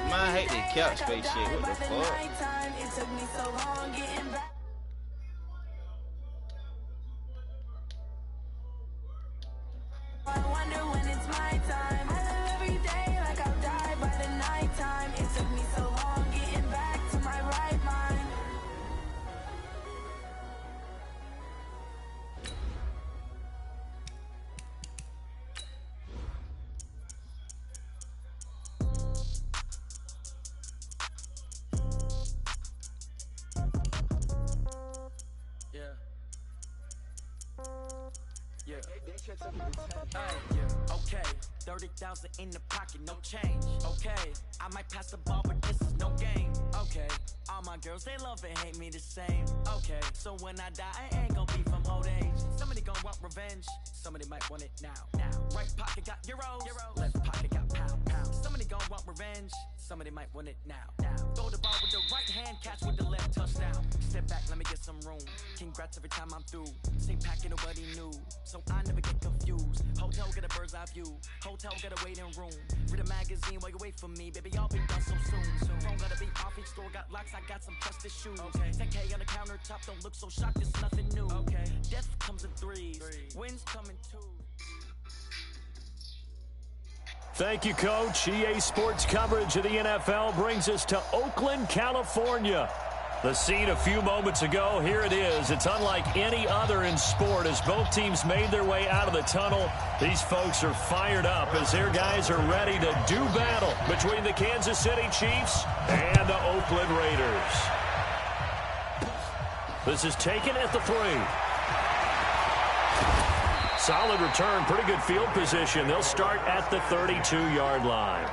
Man, I hate that couch space shit. What the fuck? I wonder when it's my time. I live every day like I'll die by the nighttime. It took me so long getting back to my right mind. Okay, 30,000 in the pocket, no change. Okay, I might pass the ball, but this is no game. Okay, all my girls, they love and hate me the same. Okay, so when I die, I ain't gonna be from old age. Somebody gonna want revenge, somebody might want it now. Right pocket got euros, left pocket got pound. Somebody gonna want revenge, somebody might want it now. Throw the ball with the right hand, catch with the left, touchdown. Step back, let me get some room. Congrats every time I'm through. Same packet, nobody knew, so I never get confused. Hotel get a bird's eye view. Hotel get a waiting room. Read a magazine while you wait for me. Baby, I'll be done so soon. Phone gotta be off, each store got locks. I got some trusted shoes. 10K on the countertop, don't look so shocked. It's nothing new. Death comes in threes. Winds come in twos. Thank you, Coach. EA Sports coverage of the NFL brings us to Oakland, California. The scene a few moments ago, here it is. It's unlike any other in sport as both teams made their way out of the tunnel. These folks are fired up as their guys are ready to do battle between the Kansas City Chiefs and the Oakland Raiders. This is taken at the 3. Solid return, pretty good field position. They'll start at the 32-yard line.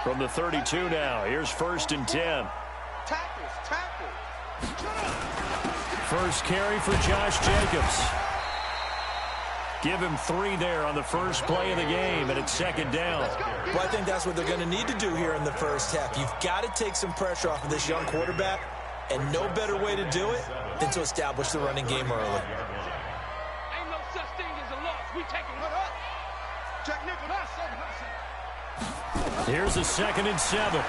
From the 32 now, here's 1st and 10. Tackles. First carry for Josh Jacobs. Give him 3 there on the first play of the game, and it's 2nd down. Well, I think that's what they're going to need to do here in the first half. You've got to take some pressure off of this young quarterback, and no better way to do it than to establish the running game early. Ain't no such thing as a loss. We taking it up. Jack Nicholson. Here's a 2nd and 7.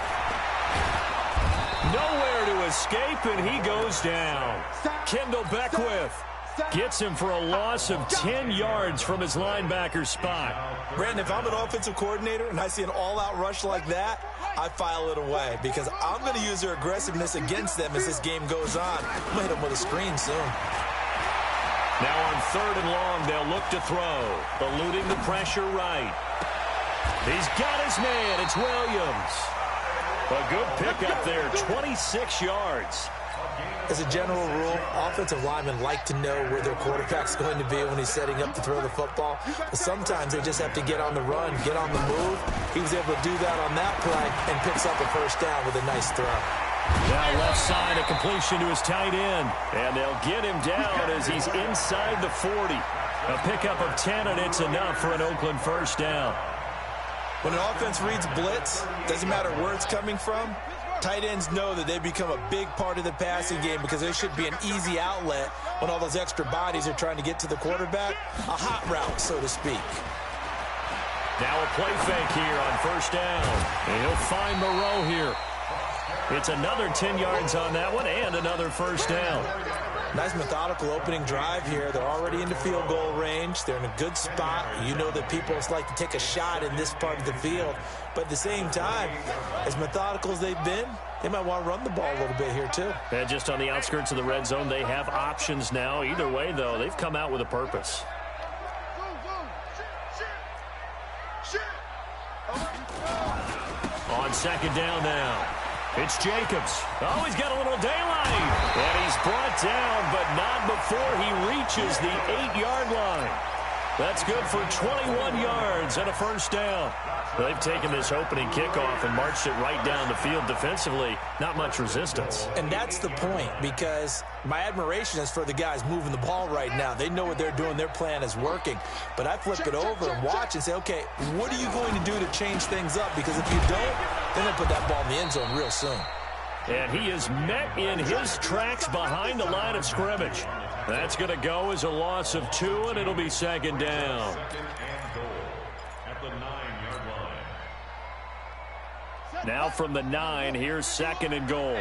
Nowhere to escape, and he goes down. Kendall Beckwith gets him for a loss of 10 yards from his linebacker spot. Brandon, if I'm an offensive coordinator and I see an all-out rush like that, I file it away because I'm going to use their aggressiveness against them as this game goes on. I'm going to hit them with a screen soon. Now on 3rd and long, they'll look to throw. Eluding the pressure right. He's got his man. It's Williams. A good pickup there, 26 yards. As a general rule, offensive linemen like to know where their quarterback's going to be when he's setting up to throw the football. But sometimes they just have to get on the run, get on the move. He was able to do that on that play and picks up a 1st down with a nice throw. Now left side, a completion to his tight end. And they'll get him down as he's inside the 40. A pickup of 10, and it's enough for an Oakland 1st down. When an offense reads blitz, doesn't matter where it's coming from, tight ends know that they become a big part of the passing game because there should be an easy outlet when all those extra bodies are trying to get to the quarterback. A hot route, so to speak. Now a play fake here on 1st down. And he'll find Moreau here. It's another 10 yards on that one and another 1st down. Nice methodical opening drive here. They're already into field goal range. They're in a good spot. You know that people like to take a shot in this part of the field. But at the same time, as methodical as they've been, they might want to run the ball a little bit here too. And just on the outskirts of the red zone, they have options now. Either way, though, they've come out with a purpose. On 2nd down now. It's Jacobs. Oh, he's got a little daylight. And he's brought down, but not before he reaches the 8-yard line. That's good for 21 yards and a 1st down. They've taken this opening kickoff and marched it right down the field defensively. Not much resistance. And that's the point, because my admiration is for the guys moving the ball right now. They know what they're doing. Their plan is working. But I flip it over and watch and say, okay, what are you going to do to change things up? Because if you don't, then they'll put that ball in the end zone real soon. And he is met in his tracks behind the line of scrimmage. That's going to go as a loss of 2, and it'll be 2nd down. Now from the 9, here's 2nd and goal.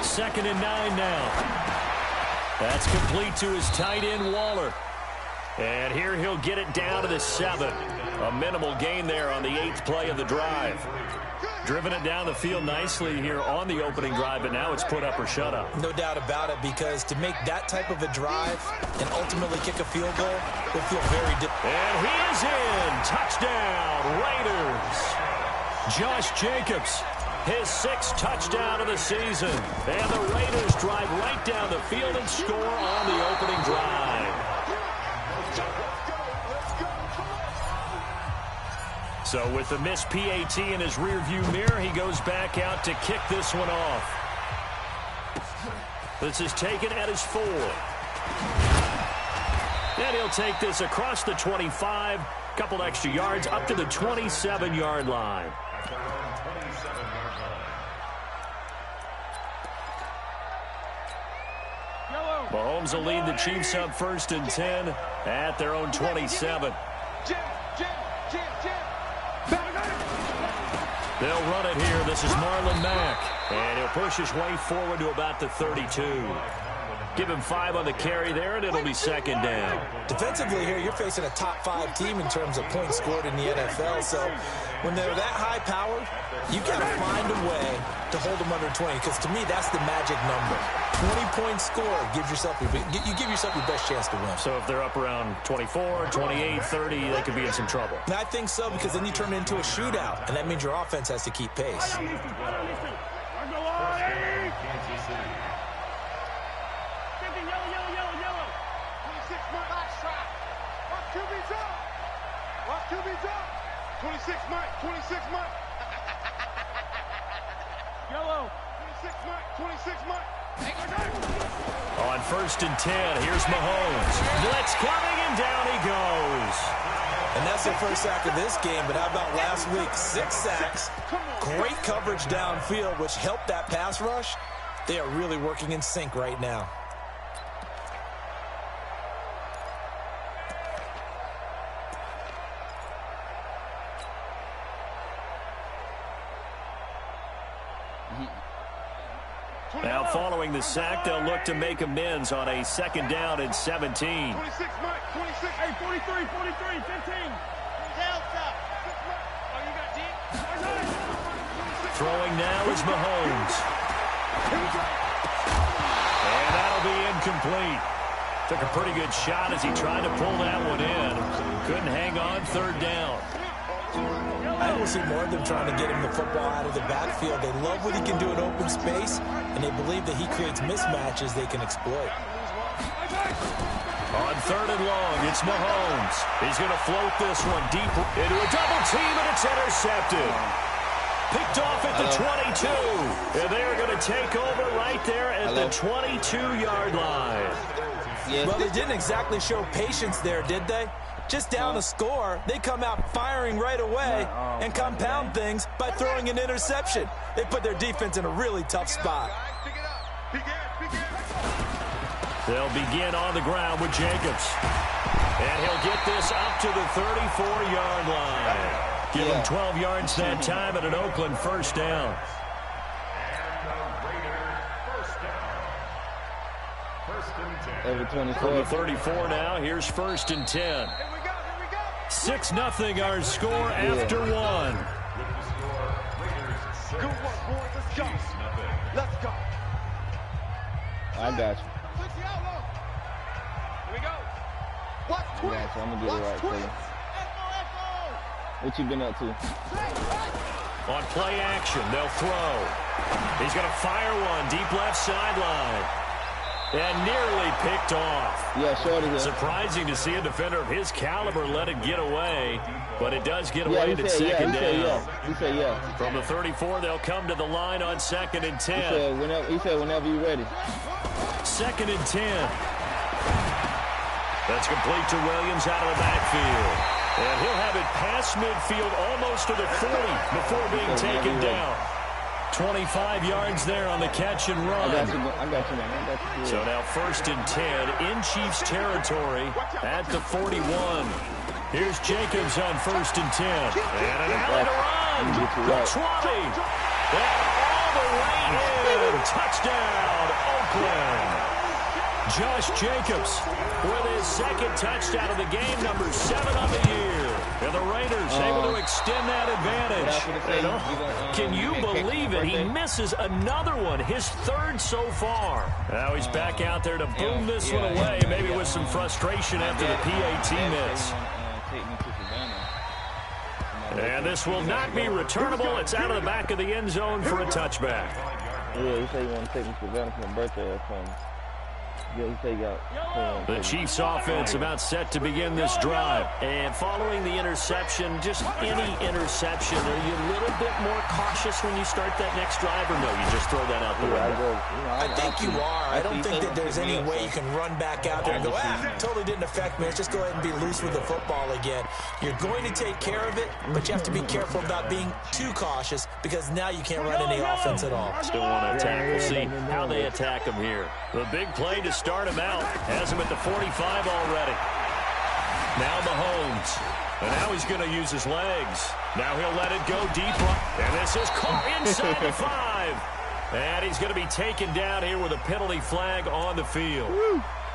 2nd and 9 now. That's complete to his tight end, Waller. And here he'll get it down to the 7. A minimal gain there on the 8th play of the drive. Driven it down the field nicely here on the opening drive, but now it's put up or shut up. No doubt about it, because to make that type of a drive and ultimately kick a field goal will feel very different. And he is in. Touchdown, Raiders. Josh Jacobs, his 6th touchdown of the season. And the Raiders drive right down the field and score on the opening drive. So with the missed PAT in his rearview mirror, he goes back out to kick this one off. This is taken at his 4. And he'll take this across the 25, couple extra yards, up to the 27-yard line. Mahomes will lead the Chiefs up 1st and 10 at their own 27. They'll run it here. This is Marlon Mack. And he'll push his way forward to about the 32. Give him 5 on the carry there, and it'll be 2nd down. Defensively here, you're facing a top 5 team in terms of points scored in the NFL. So when they're that high-powered, you got to find a way to hold them under 20, because to me, that's the magic number. 20 points scored, you give yourself your best chance to win. So if they're up around 24, 28, 30, they could be in some trouble. And I think so, because then you turn it into a shootout, and that means your offense has to keep pace. QB's up. 26 Mike. 26 Mike. Yellow. 26 Mike. 26 Mike. On 1st and 10, here's Mahomes. Blitz coming, and down he goes. And that's the first sack of this game, but how about last week? 6 sacks, great coverage downfield, which helped that pass rush. They are really working in sync right now. Now following the sack, they'll look to make amends on a 2nd down and 17. 26 Mike. 26. Hey, 43, 43, 15. Throwing now is Mahomes. And that'll be incomplete. Took a pretty good shot as he tried to pull that one in. Couldn't hang on 3rd down. I will see more of them trying to get him the football out of the backfield. They love what he can do in open space, and they believe that he creates mismatches they can exploit. On 3rd and long, it's Mahomes. He's going to float this one deep into a double team, and it's intercepted. Picked off at the 22. And they're going to take over right there at the 22-yard line. Well, they didn't exactly show patience there, did they? Just down a score, they come out firing right away and compound things by throwing an interception. They put their defense in a really tough spot. They'll begin on the ground with Jacobs. And he'll get this up to the 34-yard line. Give him 12 yards that time at an Oakland 1st down. From the 34 now, here's 1st and 10. 6-0 our score after 1. Good work, boys. Let's go. Let's go. I got you. Here we go. Watch I got you. I'm going to get it right for you. What you been up to? On play action, they'll throw. He's going to fire one deep left sideline. And nearly picked off. Yeah, shorty here. Surprising to see a defender of his caliber let it get away, but it does get away at 2nd down. He said yeah. From the 34, they'll come to the line on 2nd and 10. He said whenever you're ready. 2nd and 10. That's complete to Williams out of the backfield. And he'll have it past midfield almost to the 40 before being taken down. 25 yards there on the catch and run. I got you, man. So now 1st and 10 in Chiefs territory at the 41. Here's Jacobs on 1st and 10. And an alley to run. The 20. And all the way in. Touchdown, Oakland. Josh Jacobs with his 2nd touchdown of the game, number 7 on the year. And the Raiders able to extend that advantage. Can you believe it? He misses another one, his 3rd so far. Now he's back out there to boom this one away, maybe with some frustration after the PAT miss. And this will not be returnable. It's out of the back of the end zone for a touchback. Yeah, he said he wanted to take me to Savannah for my birthday or something. The Chiefs offense about set to begin this drive. And following the interception, just any interception, are you a little bit more cautious when you start that next drive, or no, you just throw that out the window? I think you are. I don't think that there's any way you can run back out there and go, totally didn't affect me. Let's just go ahead and be loose with the football again. You're going to take care of it, but you have to be careful about being too cautious because now you can't run any offense at all. Still want to attack. We'll see how they attack him here. The big play to start him out. Has him at the 45 already. Now Mahomes. And now he's going to use his legs. Now he'll let it go deep. And this is caught inside the 5. And he's going to be taken down here with a penalty flag on the field.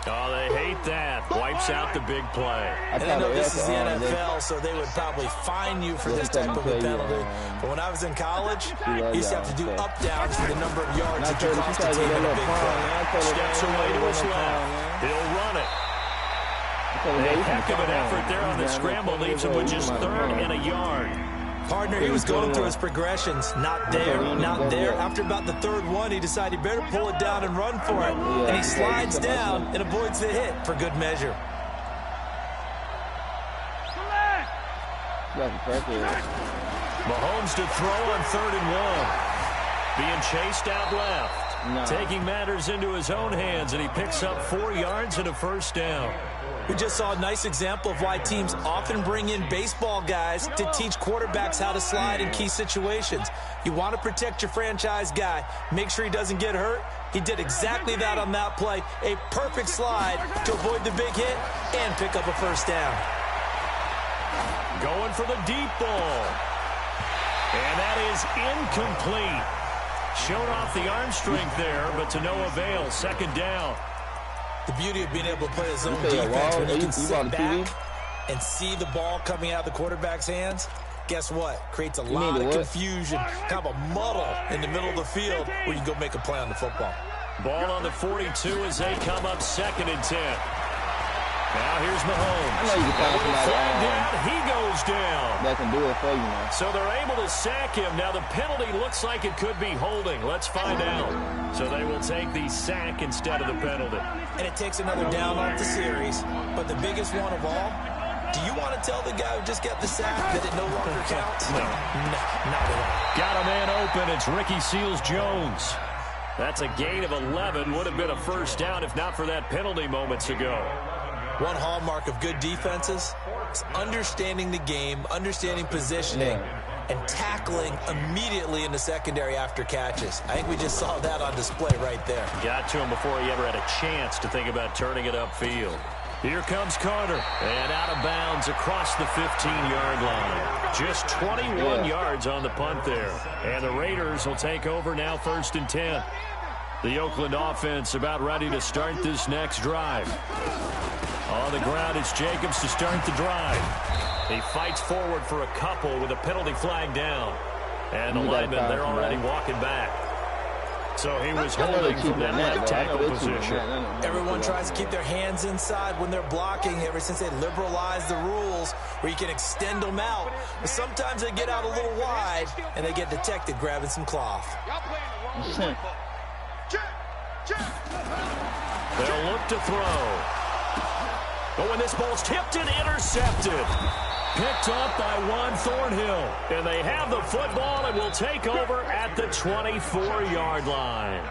Oh, they hate that. Wipes out the big play. And I know this is the NFL, so they would probably fine you for this type of a penalty. But when I was in college, you used to have to do up-downs for the number of yards that you cost a team in a big play. Steps away to his left. He'll run it. A heck of an effort there on the scramble. Leaves him with just 3rd and a yard. Partner, he was going through his progressions. Not there, not there. After about the 3rd one, he decided he better pull it down and run for it. And he slides down and avoids the hit for good measure. Mahomes to throw on 3rd and 1. Being chased out left. Taking matters into his own hands, and he picks up 4 yards and a 1st down. We just saw a nice example of why teams often bring in baseball guys to teach quarterbacks how to slide in key situations. You want to protect your franchise guy. Make sure he doesn't get hurt. He did exactly that on that play. A perfect slide to avoid the big hit and pick up a 1st down. Going for the deep ball. And that is incomplete. Showed off the arm strength there, but to no avail. 2nd down. The beauty of being able to play a zone defense when you can sit back and see the ball coming out of the quarterback's hands, guess what? Creates a lot of confusion, kind of a muddle in the middle of the field where you can go make a play on the football. Ball on the 42 as they come up 2nd and 10. Now here's Mahomes. I know you can find somebody down, he goes down. That can do it for you, man. So they're able to sack him. Now the penalty looks like it could be holding. Let's find out. So they will take the sack instead of the penalty. And it takes another down off the series. But the biggest one of all, do you want to tell the guy who just got the sack that it no longer counts? No, not at all. Got a man open. It's Ricky Seals-Jones. That's a gain of 11. Would have been a 1st down if not for that penalty moments ago. One hallmark of good defenses is understanding the game, understanding positioning, and tackling immediately in the secondary after catches. I think we just saw that on display right there. Got to him before he ever had a chance to think about turning it upfield. Here comes Carter, and out of bounds across the 15-yard line. Just 21 yards on the punt there. And the Raiders will take over now 1st and 10. The Oakland offense about ready to start this next drive. On the ground, it's Jacobs to start the drive. He fights forward for a couple with a penalty flag down. And the linemen, they're already walking back. So he was holding from that left tackle position. Everyone tries to keep their hands inside when they're blocking ever since they liberalized the rules where you can extend them out. But sometimes they get out a little wide and they get detected grabbing some cloth. They'll look to throw. But when this ball's tipped and intercepted. Picked up by Juan Thornhill. And they have the football and will take over at the 24-yard line.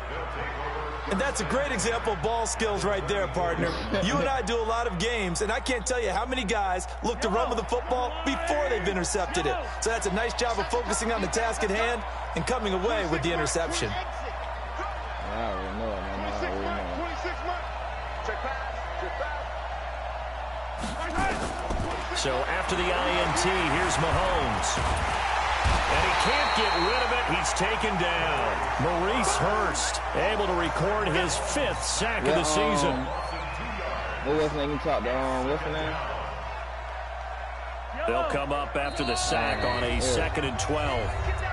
And that's a great example of ball skills right there, partner. You and I do a lot of games, and I can't tell you how many guys look to run with the football before they've intercepted it. So that's a nice job of focusing on the task at hand and coming away with the interception. I already know it, man. I already know it. 26 months. Check pass. So after the INT, here's Mahomes. And he can't get rid of it. He's taken down. Maurice Hurst able to record his 5th sack of the season. What was the name you talked about? What's the name? They'll come up after the sack on a 2nd and 12.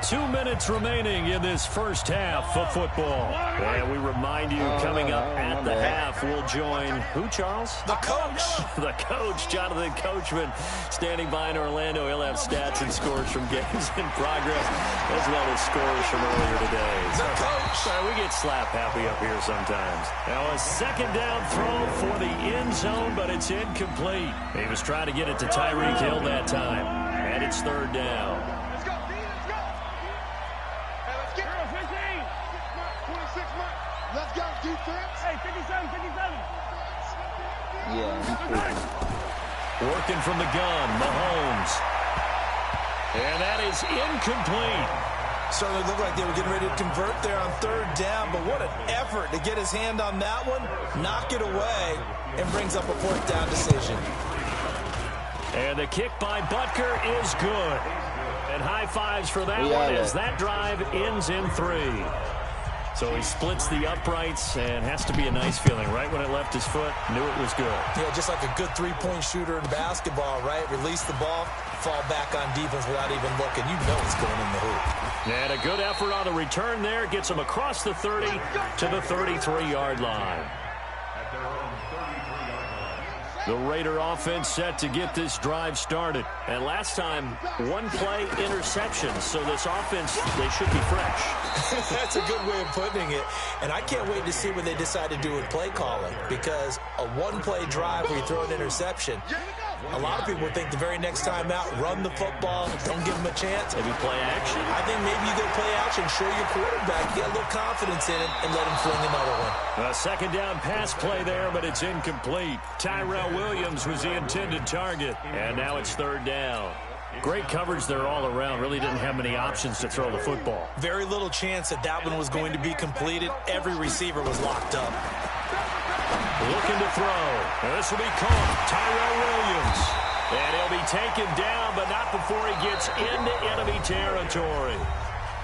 2 minutes remaining in this first half of football. And we remind you, coming up at the half, we'll join who, Charles? The coach. The coach, Jonathan Coachman, standing by in Orlando. He'll have stats and scores from games in progress, as well as scores from earlier today. The coach. We get slap happy up here sometimes. Now a 2nd down throw for the end zone, but it's incomplete. He was trying to get it to Tyreek Hill that time, and it's 3rd down. Let's go, D. Let's go. Hey, let's get it. 26 months. Let's go, defense. Hey, 57, 57. Yeah, he's cool. Working from the gun, Mahomes. And that is incomplete. Certainly looked like they were getting ready to convert there on 3rd down, but what an effort to get his hand on that one, knock it away, and brings up a 4th down decision. And the kick by Butker is good. And high fives for that one as that drive ends in 3. So he splits the uprights and has to be a nice feeling. Right when it left his foot, knew it was good. Yeah, just like a good 3-point shooter in basketball, right? Release the ball, fall back on defense without even looking. You know it's going in the hoop. And a good effort on the return there. Gets him across the 30 to the 33-yard line. The Raider offense set to get this drive started. And last time, 1-play interception. So this offense, they should be fresh. That's a good way of putting it. And I can't wait to see what they decide to do with play calling. Because a 1-play drive where you throw an interception, a lot of people think the very next time out, run the football, don't give them a chance. Maybe play action. I think maybe you go play action, show your quarterback, get a little confidence in it, and let him fling another one. A 2nd down pass play there, but it's incomplete. Tyrell Williams was the intended target, and now it's 3rd down. Great coverage there all around. Really didn't have many options to throw the football. Very little chance that that one was going to be completed. Every receiver was locked up. Looking to throw. And this will be caught. Tyrell Williams. And he'll be taken down, but not before he gets into enemy territory.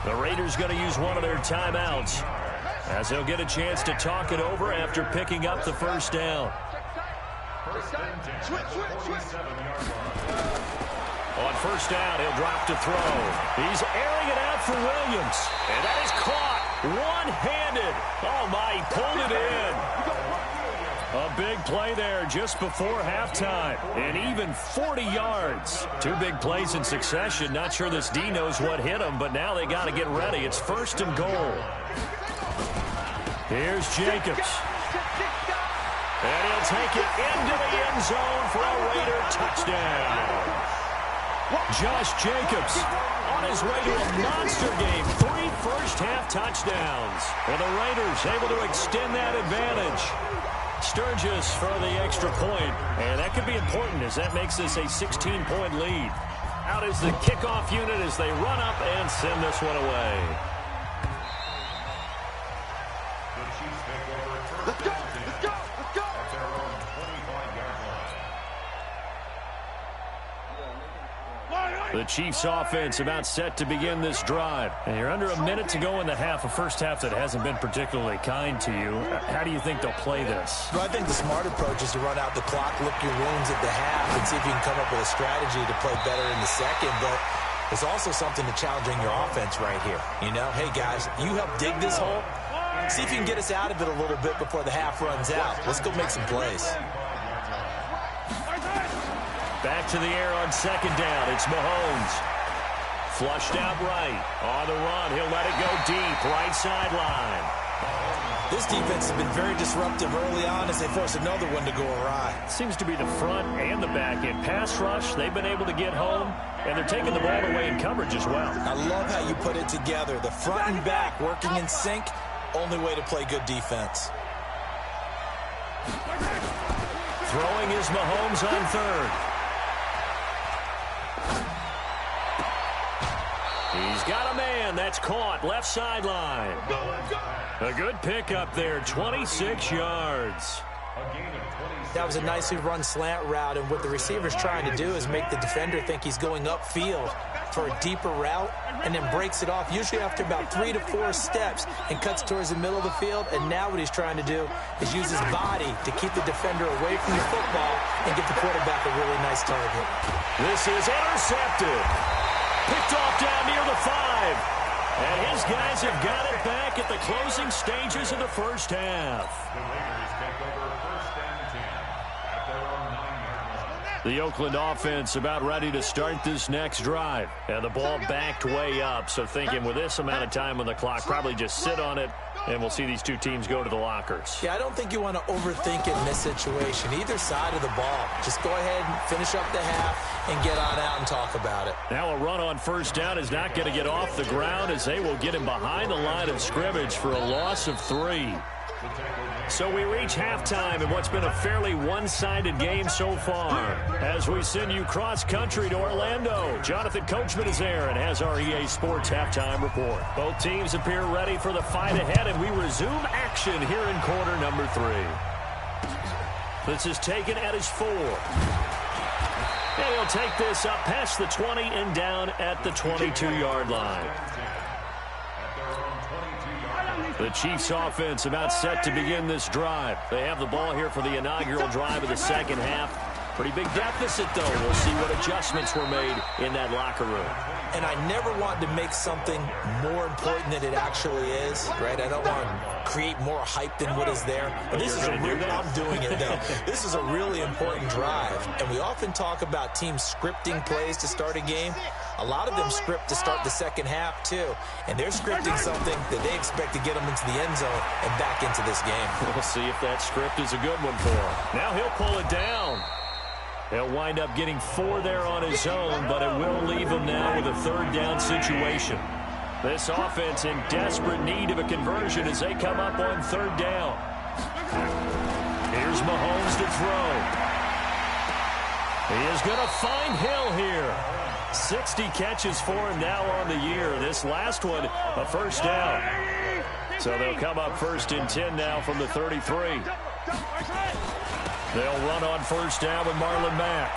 The Raiders going to use one of their timeouts, as they'll get a chance to talk it over after picking up the 1st down. On 1st down, he'll drop to throw. He's airing it out for Williams. And that is caught one-handed. Oh, my, he pulled it in. A big play there just before halftime. And even 40 yards. 2 big plays in succession. Not sure this D knows what hit him, but now they got to get ready. It's 1st and goal. Here's Jacobs. And he'll take it into the end zone for a Raider touchdown. Josh Jacobs on his way to a monster game. 3 first-half touchdowns. And the Raiders able to extend that advantage. Sturgis for the extra point. And that could be important as that makes this a 16-point lead. Out is the kickoff unit as they run up and send this one away. Let's go. Let's go. Let's go. The Chiefs offense about set to begin this drive. And you're under a minute to go in the half, a first half that hasn't been particularly kind to you. How do you think they'll play this? Well, I think the smart approach is to run out the clock, lick your wounds at the half, and see if you can come up with a strategy to play better in the second. But there's also something to challenging your offense right here. You know, hey, guys, you help dig this hole. See if you can get us out of it a little bit before the half runs out. Let's go make some plays. Back to the air on 2nd down. It's Mahomes. Flushed out right. On the run. He'll let it go deep. Right sideline. This defense has been very disruptive early on as they force another one to go awry. Seems to be the front and the back end. Pass rush, they've been able to get home, and they're taking the ball away in coverage as well. I love how you put it together. The front and back working in sync. Only way to play good defense. Throwing is Mahomes on third. He's got a man. That's caught. Left sideline. A good pickup there. 26 yards. That was a nicely run slant route, and what the receiver's trying to do is make the defender think he's going upfield for a deeper route and then breaks it off, usually after about 3 to 4 steps, and cuts towards the middle of the field. And now what he's trying to do is use his body to keep the defender away from the football and get the quarterback a really nice target. This is intercepted. Picked off down near the 5. And his guys have got it back at the closing stages of the first half. The Oakland offense about ready to start this next drive. And the ball backed way up. So thinking with this amount of time on the clock, probably just sit on it, and we'll see these two teams go to the lockers. Yeah, I don't think you want to overthink it in this situation. Either side of the ball. Just go ahead and finish up the half and get on out and talk about it. Now a run on first down is not going to get off the ground, as they will get him behind the line of scrimmage for a loss of 3. So we reach halftime in what's been a fairly one-sided game so far. As we send you cross-country to Orlando, Jonathan Coachman is there and has our EA Sports halftime report. Both teams appear ready for the fight ahead, and we resume action here in quarter number 3. This is taken at his 4. And he'll take this up past the 20 and down at the 22-yard line. The Chiefs offense about set to begin this drive. They have the ball here for the inaugural drive of the second half. Pretty big deficit, though. We'll see what adjustments were made in that locker room. And I never want to make something more important than it actually is, right? I don't want to create more hype than what is there. But this is I'm doing it, though. This is a really important drive. And we often talk about teams scripting plays to start a game. A lot of them script to start the second half, too. And they're scripting something that they expect to get them into the end zone and back into this game. We'll see if that script is a good one for him. Now he'll pull it down. He'll wind up getting 4 there on his own, but it will leave him now with a third down situation. This offense in desperate need of a conversion as they come up on third down. Here's Mahomes to throw. He is going to find Hill here. 60 catches for him now on the year. This last one, a first down. So they'll come up first and 10 now from the 33. They'll run on first down with Marlon Mack.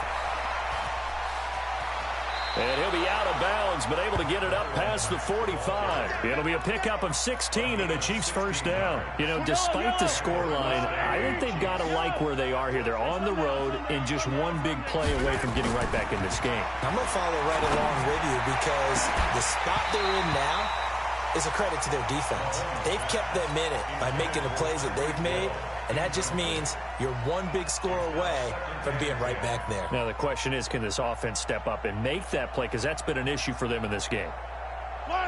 And he'll be out of bounds, but able to get it up past the 45. It'll be a pickup of 16 and a Chiefs first down. You know, despite the scoreline, I think they've got to like where they are here. They're on the road and just one big play away from getting right back in this game. I'm going to follow right along with you because the spot they're in now is a credit to their defense. They've kept them in it by making the plays that they've made, and that just means you're one big score away from being right back there. Now the question is, can this offense step up and make that play? Because that's been an issue for them in this game.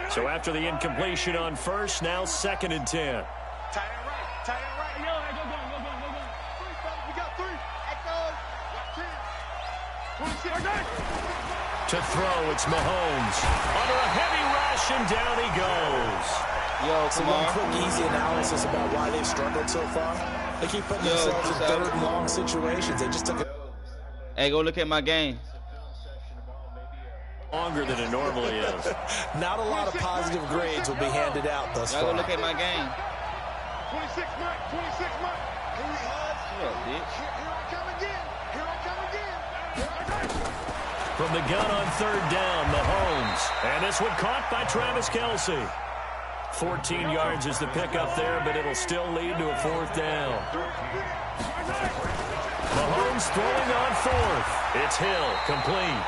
So after the incompletion on first, now second and 10. Tight end right. Tight end right. Go. We got 3. Got 10. 26. To throw, it's Mahomes. Under a heavy rush, and down he goes. Yo, So come one on. quick, easy analysis about why they've struggled so far. They keep putting themselves in third and long situations. They just took it. Hey, go look at my game. Longer than it normally is. Not a lot of positive grades will be handed out thus Y'all go far. look at my game. 26 Mike. 26 Mike. Shut up, bitch. Here I come again. Here I come again. From the gun on third down, Mahomes. And this one caught by Travis Kelce. 14 yards is the pickup there, but it'll still lead to a fourth down. Mahomes throwing on fourth. It's Hill, complete.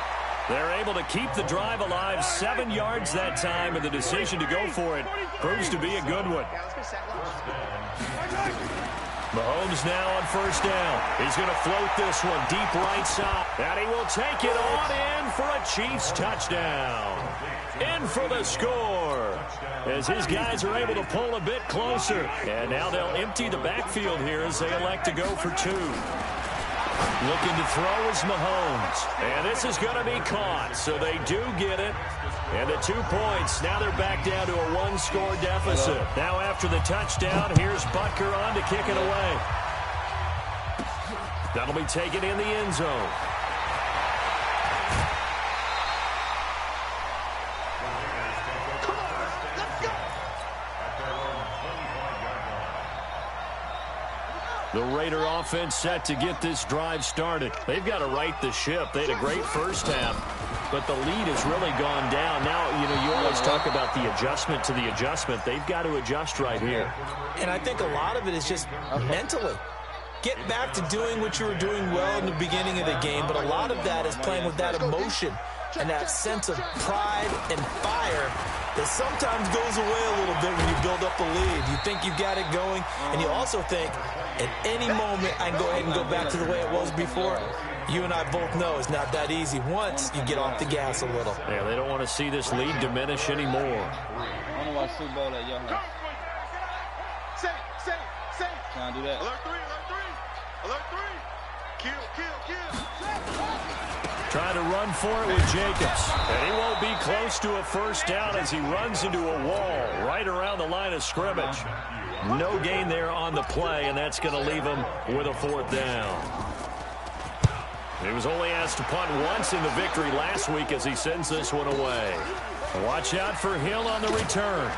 They're able to keep the drive alive, 7 yards that time, and the decision to go for it proves to be a good one. Mahomes now on first down. He's going to float this one deep right side. And he will take it on in for a Chiefs touchdown. In for the score as his guys are able to pull a bit closer. And now they'll empty the backfield here as they elect to go for 2. Looking to throw is Mahomes. And this is going to be caught, so they do get it. And the 2 points, now they're back down to a one-score deficit. Now after the touchdown, here's Butker on to kick it away. That'll be taken in the end zone. The Raider offense set to get this drive started. They've got to right the ship. They had a great first half, but the lead has really gone down. Now, you always talk about the adjustment to the adjustment. They've got to adjust right here. And I think a lot of it is just mentally. Get back to doing what you were doing well in the beginning of the game, but a lot of that is playing with that emotion and that sense of pride and fire that sometimes goes away a little bit when you build up the lead. You think you've got it going, and you also think at any moment I can go ahead and go back to the way it was before. You and I both know it's not that easy once you get off the gas a little. Yeah, they don't want to see this lead diminish anymore. I want to watch Super Bowl at your house. Can I do that? Alert 3, alert 3. Alert 3. Kill. Trying to run for it with Jacobs. And he won't be close to a first down as he runs into a wall right around the line of scrimmage. No gain there on the play, and that's going to leave him with a fourth down. He was only asked to punt once in the victory last week as he sends this one away. Watch out for Hill on the return.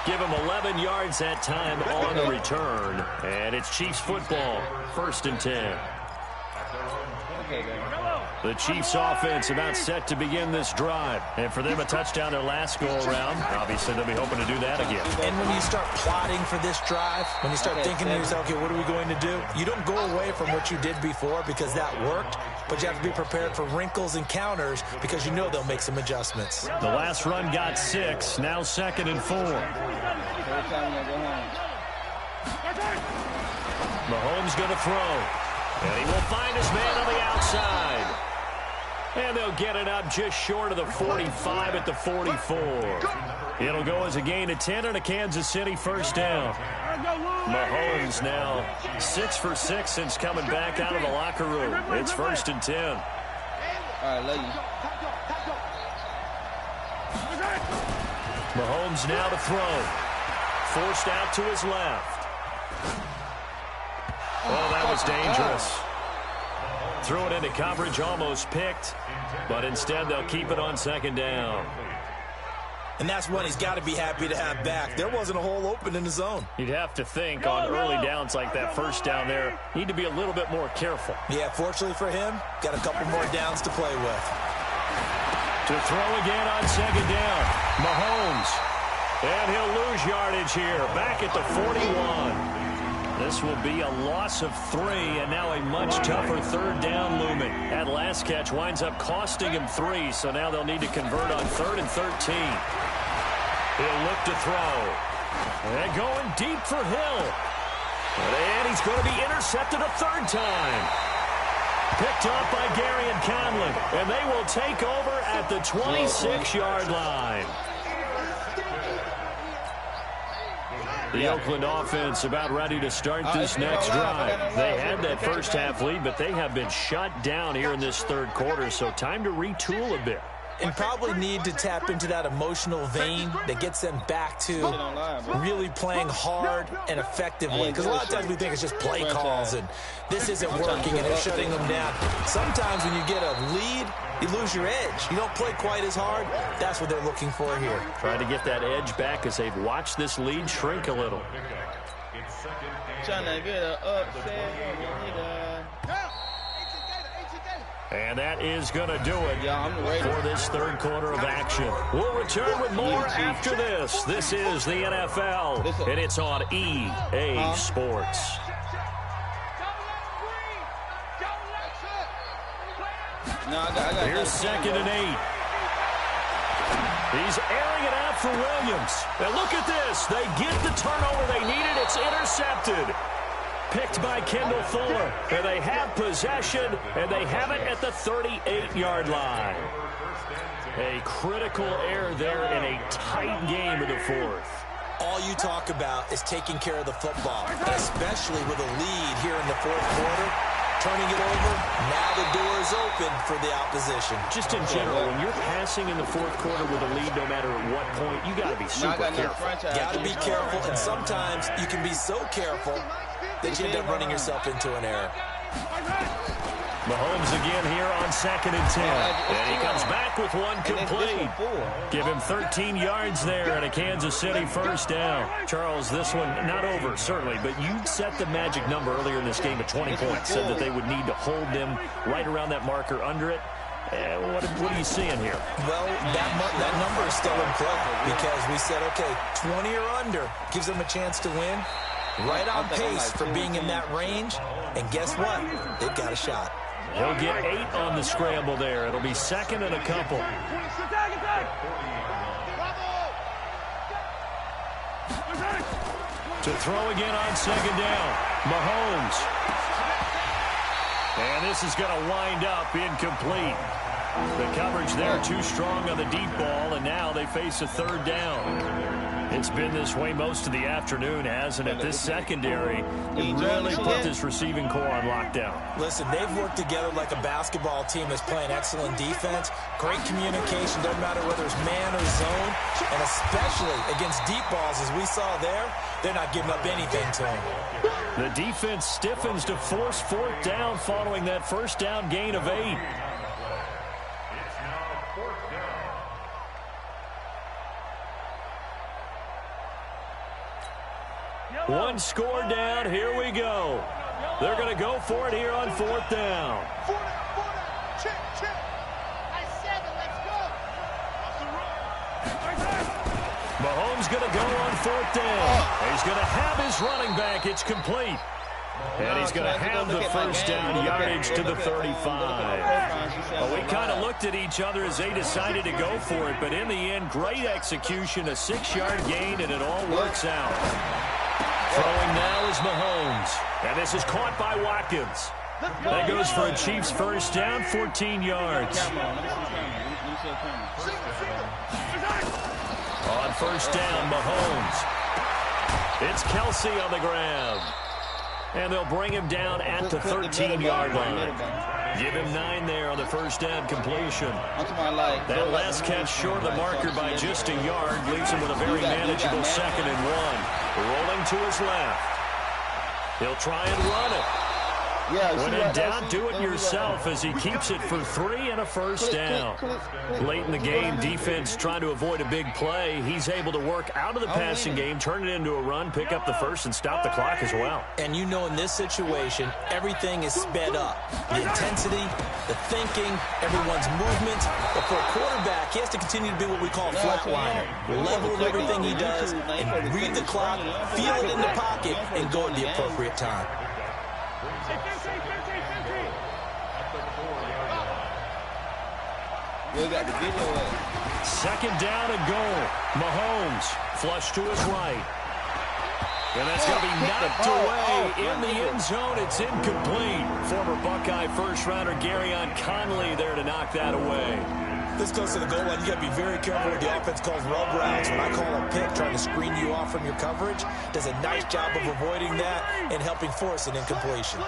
Give him 11 yards that time on the return. And it's Chiefs football, 1st and 10. The Chiefs offense about set to begin this drive. And for them, a touchdown their last go-around. Obviously, they'll be hoping to do that again. And when you start plotting for this drive, when you start thinking to yourself, okay, what are we going to do? You don't go away from what you did before because that worked, but you have to be prepared for wrinkles and counters because you know they'll make some adjustments. The last run got 6, now 2nd and 4. Mahomes going to throw. And he will find his man on the outside. And they'll get it up just short of the 45 at the 44. It'll go as a gain of 10 and a Kansas City first down. Mahomes now 6 for 6 since coming back out of the locker room. It's 1st and 10. All right, love you. Mahomes now to throw. Forced out to his left. Oh, that was dangerous. Threw it into coverage, almost picked, but instead they'll keep it on 2nd down. And that's one he's got to be happy to have back. There wasn't a hole open in the zone. You'd have to think on early downs like that first down there, need to be a little bit more careful. Yeah, fortunately for him, got a couple more downs to play with. To throw again on 2nd down, Mahomes. And he'll lose yardage here, back at the 41. This will be a loss of 3, and now a much tougher 3rd down looming. That last catch winds up costing him 3, so now they'll need to convert on 3rd and 13. He'll look to throw. And going deep for Hill. And he's going to be intercepted a 3rd time. Picked up by Gary and Conlon, and they will take over at the 26-yard line. The Oakland offense about ready to start this next drive. They had that first half lead, but they have been shut down here in this 3rd quarter, so time to retool a bit. And probably need to tap into that emotional vein that gets them back to really playing hard and effectively. Because a lot of times we think it's just play calls, and this isn't working, and they're shutting them down. Sometimes when you get a lead, you lose your edge. You don't play quite as hard. That's what they're looking for here. Trying to get that edge back as they've watched this lead shrink a little. Trying to get an upset. And that is going to do it for this 3rd quarter of action. We'll return with more after this. This is the NFL, and it's on EA Sports. Here's 2nd and 8. He's airing it out for Williams. And look at this. They get the turnover they needed. It's intercepted. Picked by Kendall Fuller. And they have possession, and they have it at the 38-yard line. A critical error there in a tight game in the 4th. all you talk about is taking care of the football, and especially with a lead here in the fourth quarter. Turning it over, now the door is open for the opposition. Just in general, when you're passing in the fourth quarter with a lead, no matter at what point, you got to be super careful. Got to be careful, and sometimes you can be so careful that you end up running yourself into an error. Mahomes again here on 2nd and 10. And he comes back with one complete. Give him 13 yards there and a Kansas City first down. Charles, this one not over, certainly, but you set the magic number earlier in this game at 20 points. Said that they would need to hold them right around that marker under it. What are you seeing here? Well, that number is still in play because we said, okay, 20 or under gives them a chance to win. Right on pace for being in that range. And guess what? They've got a shot. He'll get 8 on the scramble there. It'll be 2nd and a couple. To throw again on 2nd down. Mahomes. And this is going to wind up incomplete. The coverage there too strong on the deep ball, and now they face a 3rd down. It's been this way most of the afternoon, hasn't it? This secondary really put this receiving core on lockdown. Listen, they've worked together like a basketball team that's playing excellent defense. Great communication, doesn't matter whether it's man or zone. And especially against deep balls, as we saw there, they're not giving up anything to them. The defense stiffens to force 4th down following that first down gain of 8. One score down. Here we go. They're going to go for it here on 4th down. Mahomes going to go on 4th down. He's going to have his running back. It's complete. And he's going to have the first down yardage to the 35. Well, we kind of looked at each other as they decided to go for it, but in the end, great execution, a 6-yard gain, and it all works out. Throwing now is Mahomes. And this is caught by Watkins. That goes for a Chiefs first down, 14 yards. On first down, Mahomes. It's Kelsey on the grab. And they'll bring him down at the 13-yard line. Give him 9 there on the first down completion. That last catch short of the marker by just a yard leaves him with a very manageable 2nd and 1. Rolling to his left. He'll try and run it. When in doubt, do it yourself as he keeps it for 3 and a first down. Late in the game, defense trying to avoid a big play. He's able to work out of the passing game, turn it into a run, pick up the first, and stop the clock as well. And you know in this situation, everything is sped up. The intensity, the thinking, everyone's movement. But for a quarterback, he has to continue to be what we call a flatliner. Level in everything he does and read the clock, feel it in the pocket, and go at the appropriate time. We got the video up. 2nd down and goal. Mahomes flush to his right. And that's going to be knocked away in the end zone. It's incomplete. Former Buckeye first-rounder Garyon Conley there to knock that away. This goes to the goal line. You got to be very careful with the offense calls rub routes. When I call a pick trying to screen you off from your coverage, does a nice job of avoiding that and helping force an incompletion.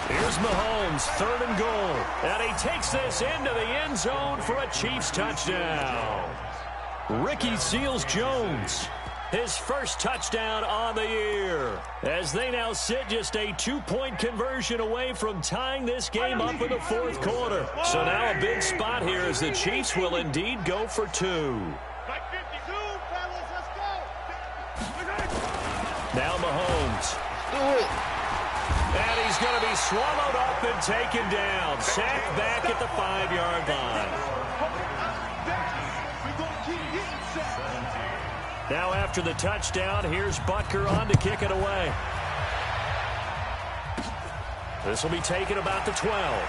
Here's Mahomes, 3rd and goal. And he takes this into the end zone for a Chiefs touchdown. Ricky Seals-Jones, his first touchdown on the year. As they now sit just a 2-point conversion away from tying this game up in the 4th quarter. So now a big spot here as the Chiefs will indeed go for 2. Now Mahomes. Do it. And he's going to be swallowed up and taken down. Sacked back at the 5-yard line. Now after the touchdown, here's Butker on to kick it away. This will be taken about the 12.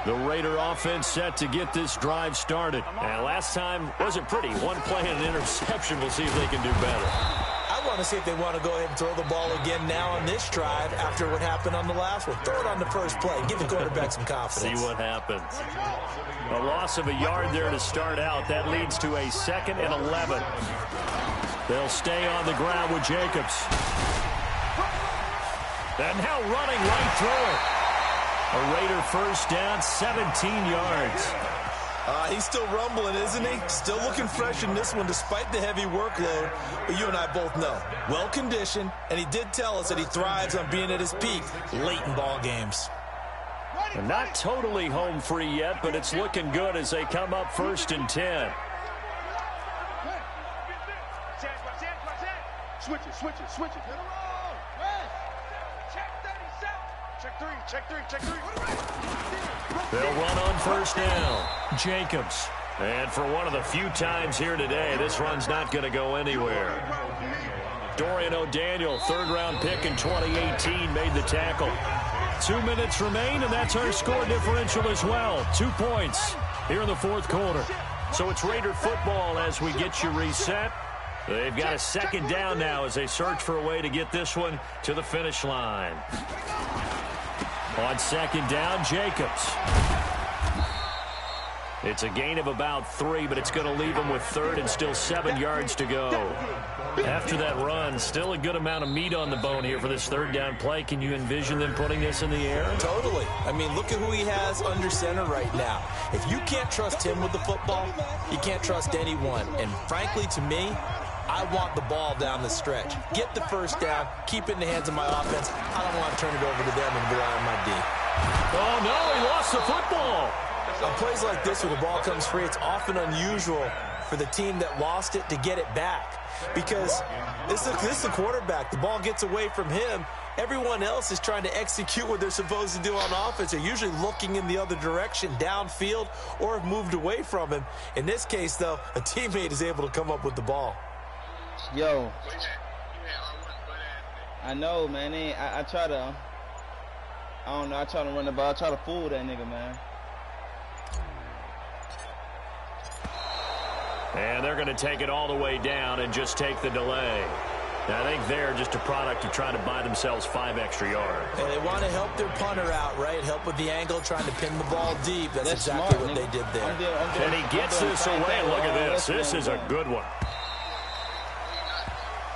The Raider offense set to get this drive started. And last time wasn't pretty. One play and an interception. We'll see if they can do better. I I want to see if they want to go ahead and throw the ball again now on this drive after what happened on the last one. Throw it on the first play. Give the quarterback some confidence. See what happens. A loss of a yard there to start out. That leads to a 2nd and 11. They'll stay on the ground with Jacobs. And now running right through it. A Raider first down, 17 yards. He's still rumbling, isn't he? Still looking fresh in this one despite the heavy workload. But you and I both know, well-conditioned, and he did tell us that he thrives on being at his peak late in ball games. And not totally home free yet, but it's looking good as they come up 1st and 10. Switch it. Check three. They'll run on 1st down. Jacobs. And for one of the few times here today, this run's not going to go anywhere. Dorian O'Daniel, 3rd-round pick in 2018, made the tackle. 2 minutes remain, and that's our score differential as well. 2 points here in the 4th quarter. So it's Raider football as we get you reset. They've got a 2nd down now as they search for a way to get this one to the finish line. On 2nd down, Jacobs. It's a gain of about 3, but it's going to leave him with 3rd and still 7 yards to go. After that run, still a good amount of meat on the bone here for this 3rd down play. Can you envision them putting this in the air? Totally. I mean, look at who he has under center right now. If you can't trust him with the football, you can't trust anyone. And frankly, to me, I want the ball down the stretch. Get the 1st down, keep it in the hands of my offense. I don't want to turn it over to them and rely on my D. Oh, no, he lost the football. On plays like this where the ball comes free, it's often unusual for the team that lost it to get it back. Because this is the quarterback. The ball gets away from him. Everyone else is trying to execute what they're supposed to do on offense. They're usually looking in the other direction, downfield, or have moved away from him. In this case, though, a teammate is able to come up with the ball. Yo, I know, man. I try to, I don't know. I try to run the ball. I try to fool that nigga, man. And they're going to take it all the way down and just take the delay. Now, I think they're just a product of trying to buy themselves 5 extra yards. And they want to help their punter out, right? Help with the angle, trying to pin the ball deep. That's exactly smart, what they did there. And he gets this away. Look at this. This is a good one.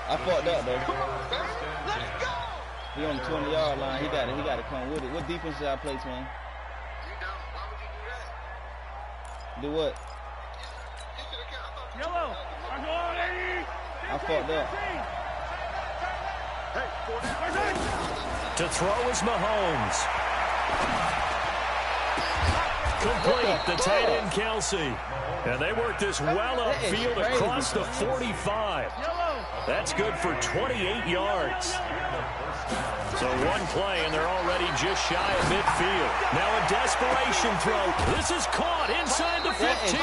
I fucked up, though. He on the 20-yard line. He got to come with it. What defense did I play, man? Do what? Yellow. I fucked up. To throw is Mahomes. Complete. The tight end, Kelsey. And they work this well upfield across the 45. That's good for 28 yards. So one play, and they're already just shy of midfield. Now a desperation throw. This is caught inside the 15.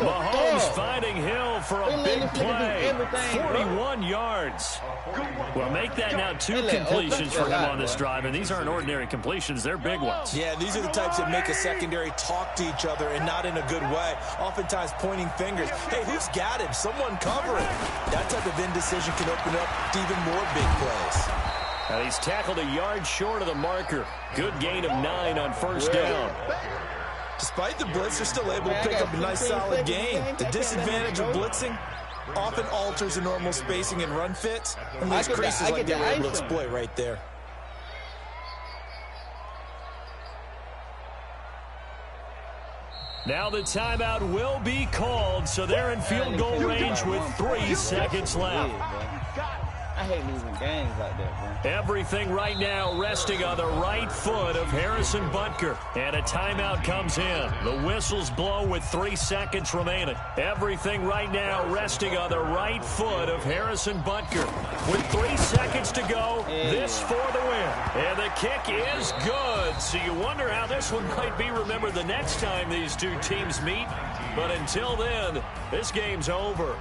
Mahomes finding Hill for a big play. 41 yards. Well, make that now 2 completions for him on this drive, and these aren't ordinary completions. They're big ones. Yeah, these are the types that make a secondary talk to each other, and not in a good way. Oftentimes pointing fingers. Hey, who's got him? Someone cover it. That type of indecision can open up to even more big plays. And he's tackled a yard short of the marker. Good gain of 9 on 1st down. Despite the blitz, they're still able to pick up a nice solid gain. The disadvantage of blitzing often alters the normal spacing and run fits, and these creases like they were able to exploit right there. Now the timeout will be called, so they're in field goal range with 3 seconds left. I hate losing games like that, bro. Everything right now resting on the right foot of Harrison Butker. And a timeout comes in. The whistles blow with 3 seconds remaining. Everything right now resting on the right foot of Harrison Butker. With 3 seconds to go, this for the win. And the kick is good. So you wonder how this one might be remembered the next time these two teams meet. But until then, this game's over.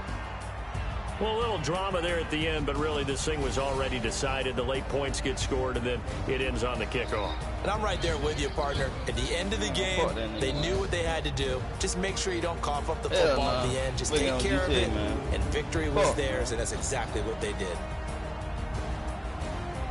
Well, a little drama there at the end, but really this thing was already decided. The late points get scored, and then it ends on the kickoff. And I'm right there with you, partner. At the end of the game, they knew what they had to do. Just make sure you don't cough up the football at the end. Just take care of it, and victory was theirs, and that's exactly what they did.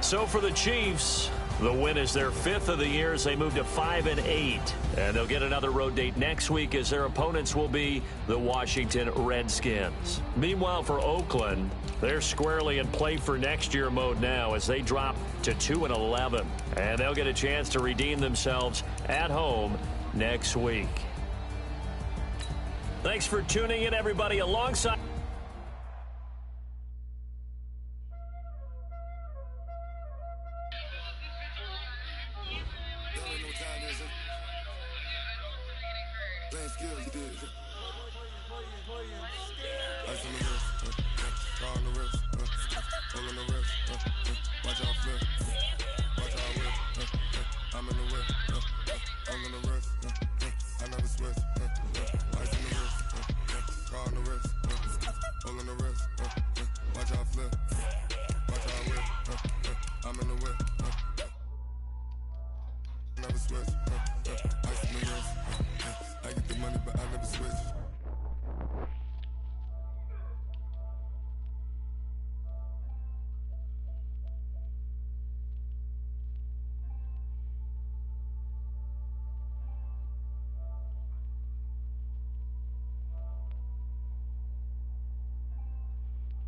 So for the Chiefs, the win is their 5th of the year as they move to 5-8. And they'll get another road date next week as their opponents will be the Washington Redskins. Meanwhile, for Oakland, they're squarely in play for next year mode now as they drop to 2-11. And they'll get a chance to redeem themselves at home next week. Thanks for tuning in, everybody, alongside... Watch out flip.